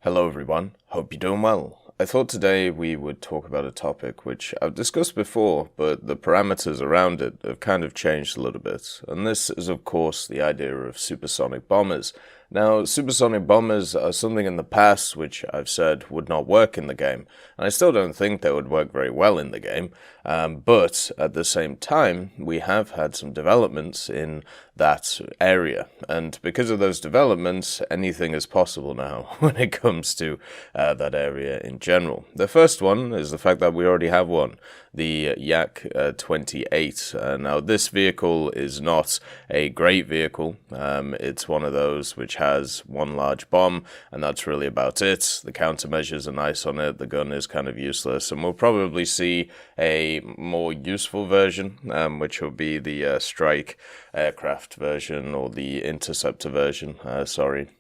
Hello everyone, hope you're doing well. I thought today we would talk about a topic which I've discussed before, but the parameters around it have kind of changed a little bit. And this is of course the idea of supersonic bombers. Now, supersonic bombers are something in the past which I've said would not work in the game, and I still don't think they would work very well in the game, but at the same time, we have had some developments in that area, and because of those developments, anything is possible now when it comes to that area in general. The first one is the fact that we already have one, the Yak 28. Now, this vehicle is not a great vehicle. It's one of those which has one large bomb, and that's really about it. The countermeasures are nice on it. The gun is kind of useless, and we'll probably see a more useful version, which will be the strike aircraft version, or the interceptor version,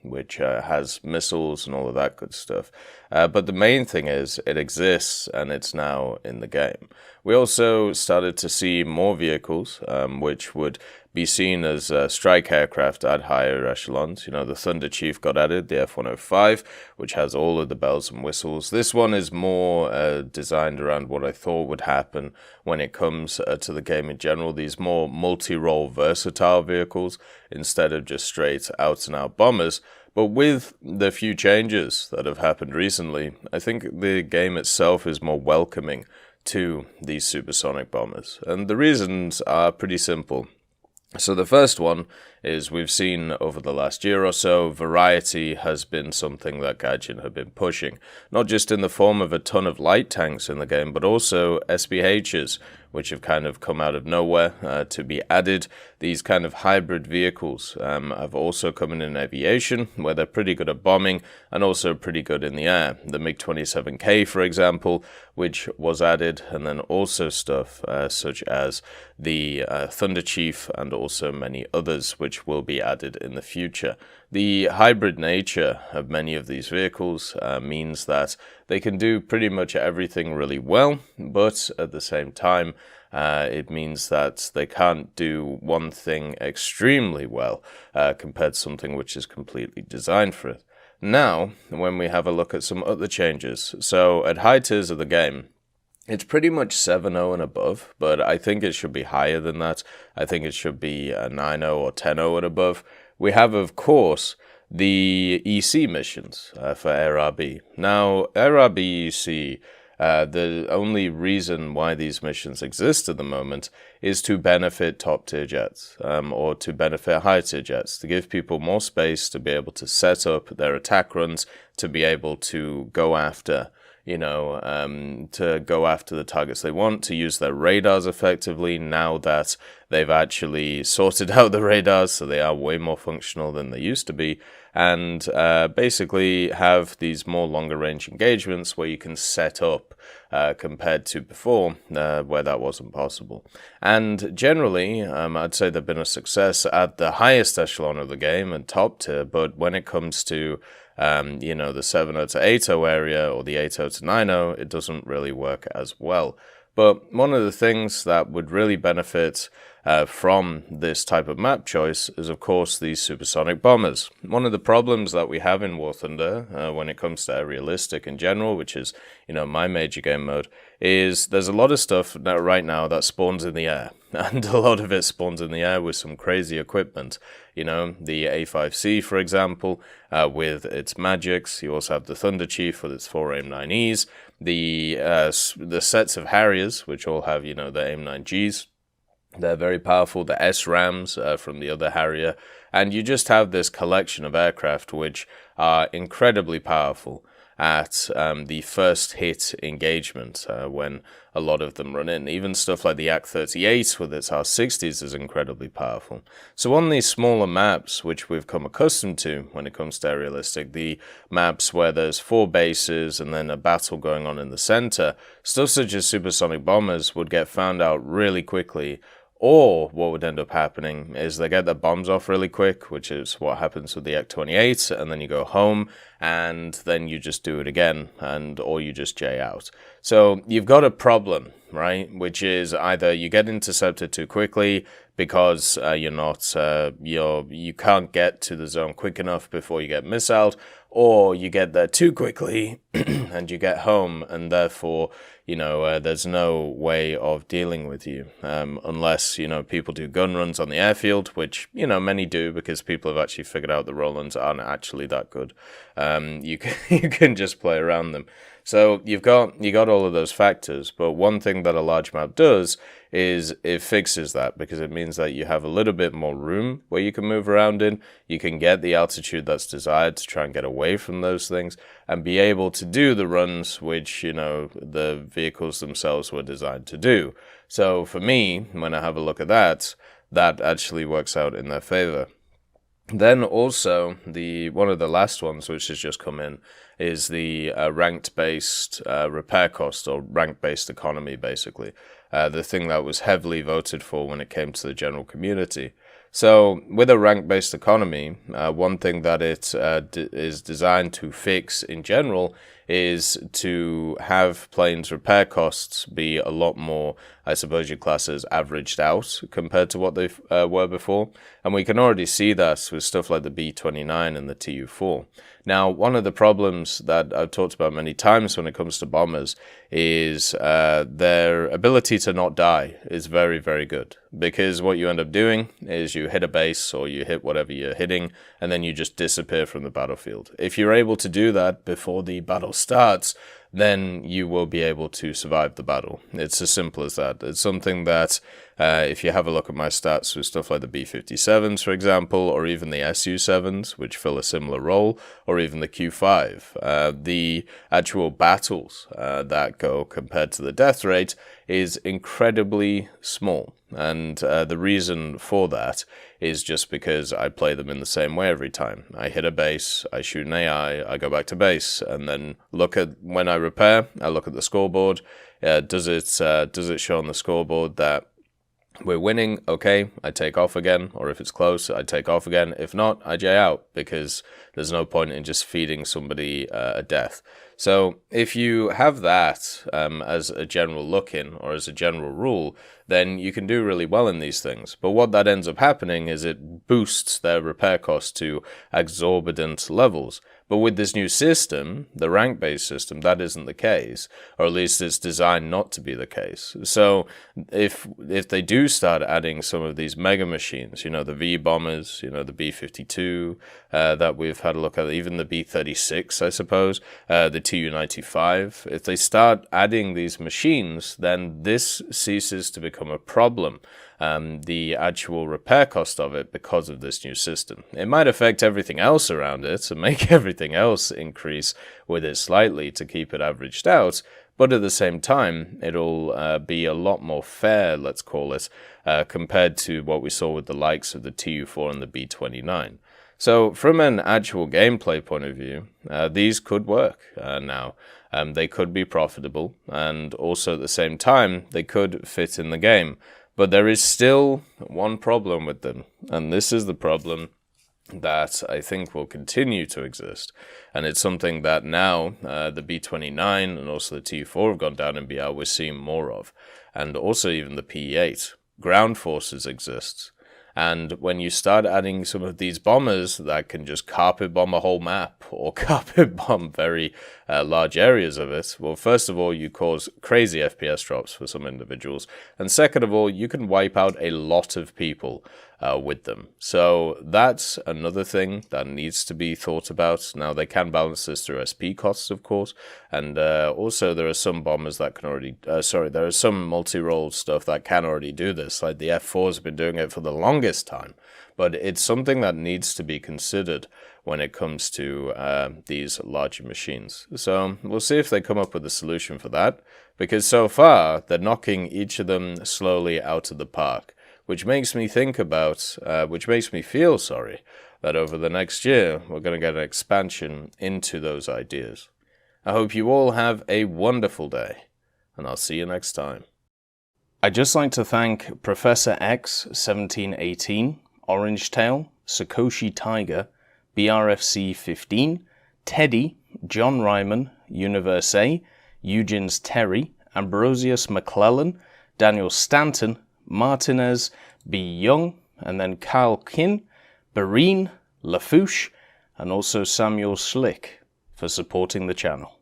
which has missiles and all of that good stuff. But the main thing is it exists and it's now in the game. We also started to see more vehicles which would be seen as strike aircraft at higher echelons. You know, the Thunder Chief got added, the F-105, which has all of the bells and whistles. This one is more designed around what I thought would happen when it comes to the game in general. These more multi-role versatile vehicles instead of just straight out-and-out bombers. But with the few changes that have happened recently, I think the game itself is more welcoming to these supersonic bombers. And the reasons are pretty simple. So the first one is we've seen over the last year or so, variety has been something that Gaijin have been pushing. Not just in the form of a ton of light tanks in the game, but also SBHs, which have kind of come out of nowhere to be added. These kind of hybrid vehicles have also come in aviation, where they're pretty good at bombing and also pretty good in the air. The MiG-27K, for example, which was added, and then also stuff such as the Thunder Chief and also many others, which will be added in the future. The hybrid nature of many of these vehicles means that they can do pretty much everything really well, but at the same time, it means that they can't do one thing extremely well compared to something which is completely designed for it. Now, when we have a look at some other changes, so at high tiers of the game, it's pretty much 7-0 and above, but I think it should be higher than that. I think it should be 9-0 or 10-0 and above. We have, of course, the EC missions for AirRB. Now, AirRB EC, the only reason why these missions exist at the moment is to benefit top-tier jets, or to benefit high-tier jets, to give people more space to be able to set up their attack runs, to be able to go after the targets they want, to use their radars effectively now that they've actually sorted out the radars, so they are way more functional than they used to be, and basically have these more longer range engagements where you can set up compared to before, where that wasn't possible. And generally, I'd say they've been a success at the highest echelon of the game and top tier, but when it comes to the 7-0 to 8-0 area or the 8-0 to 9-0, it doesn't really work as well. But one of the things that would really benefit from this type of map choice is, of course, these supersonic bombers. One of the problems that we have in War Thunder when it comes to aerialistic in general, which is, my major game mode, is there's a lot of stuff right now that spawns in the air. And a lot of it spawns in the air with some crazy equipment. The A5C, for example, with its magics. You also have the Thunder Chief with its 4 AIM-9Es. The sets of Harriers, which all have, the AIM-9Gs. They're very powerful. The SRAMs from the other Harrier. And you just have this collection of aircraft which are incredibly powerful at the first hit engagement when a lot of them run in. Even stuff like the Yak 38 with its R60s is incredibly powerful. So on these smaller maps, which we've come accustomed to when it comes to aerialistic, the maps where there's 4 bases and then a battle going on in the center, stuff such as supersonic bombers would get found out really quickly. Or what would end up happening is they get their bombs off really quick, which is what happens with the Yak 28, and then you go home, and then you just do it again, or you just J out. So you've got a problem, right? Which is either you get intercepted too quickly because you can't get to the zone quick enough before you get missiled, or you get there too quickly and you get home, and therefore, there's no way of dealing with you, unless, people do gun runs on the airfield, which, many do, because people have actually figured out the roll-ins aren't actually that good. You can just play around them. So you got all of those factors, but one thing that a large map does is it fixes that, because it means that you have a little bit more room where you can move around in. You can get the altitude that's desired to try and get away from those things and be able to do the runs which, the vehicles themselves were designed to do. So for me, when I have a look at that actually works out in their favor. Then also, one of the last ones which has just come in is the ranked-based repair cost, or rank-based economy, basically. The thing that was heavily voted for when it came to the general community. So, with a rank-based economy, one thing that it is designed to fix in general is to have planes' repair costs be a lot more, I suppose you'd class as averaged out compared to what they were before. And we can already see that with stuff like the B-29 and the Tu-4. Now, one of the problems that I've talked about many times when it comes to bombers is their ability to not die is very, very good. Because what you end up doing is you hit a base or you hit whatever you're hitting, and then you just disappear from the battlefield. If you're able to do that before the battle starts, then you will be able to survive the battle. It's as simple as that. It's something that, if you have a look at my stats with stuff like the B-57s, for example, or even the Su-7s, which fill a similar role, or even the Q-5, the actual battles that go compared to the death rate is incredibly small. And the reason for that is just because I play them in the same way every time. I hit a base, I shoot an AI, I go back to base, and then look at when I repair, I look at the scoreboard. Does it show on the scoreboard that we're winning? Okay, I take off again, or if it's close, I take off again. If not, I J out, because there's no point in just feeding somebody a death. So if you have that as a general look-in, or as a general rule, then you can do really well in these things. But what that ends up happening is it boosts their repair costs to exorbitant levels. But with this new system, the rank-based system, that isn't the case, or at least it's designed not to be the case. So if they do start adding some of these mega machines, the V-bombers, the B-52 that we've had a look at, even the B-36, I suppose, the Tu-95, if they start adding these machines, then this ceases to become a problem. The actual repair cost of it, because of this new system. It might affect everything else around it and make everything else increase with it slightly to keep it averaged out, but at the same time, it'll be a lot more fair, let's call it, compared to what we saw with the likes of the Tu-4 and the B-29. So from an actual gameplay point of view, these could work now. They could be profitable, and also at the same time, they could fit in the game. But there is still one problem with them, and this is the problem that I think will continue to exist. And it's something that now the B-29 and also the Tu-4 have gone down in BR, we're seeing more of. And also even the P-8. Ground forces exist. And when you start adding some of these bombers that can just carpet bomb a whole map or carpet bomb very large areas of it, well, first of all, you cause crazy FPS drops for some individuals. And second of all, you can wipe out a lot of people with them. So that's another thing that needs to be thought about. Now, they can balance this through SP costs, of course. And also, there are some bombers that can already... there are some multi-role stuff that can already do this. Like the F4s have been doing it for the longest time. But it's something that needs to be considered when it comes to these larger machines. So we'll see if they come up with a solution for that. Because so far, they're knocking each of them slowly out of the park. Which makes me think about, which makes me feel, that over the next year, we're going to get an expansion into those ideas. I hope you all have a wonderful day, and I'll see you next time. I'd just like to thank Professor X 1718, Orange Tail, Sakoshi Tiger, BRFC 15, Teddy, John Ryman, Universe A, Eugens Terry, Ambrosius McClellan, Daniel Stanton, Martinez, B. Young, and then Kyle Kin, Barine, Lafouche, and also Samuel Slick for supporting the channel.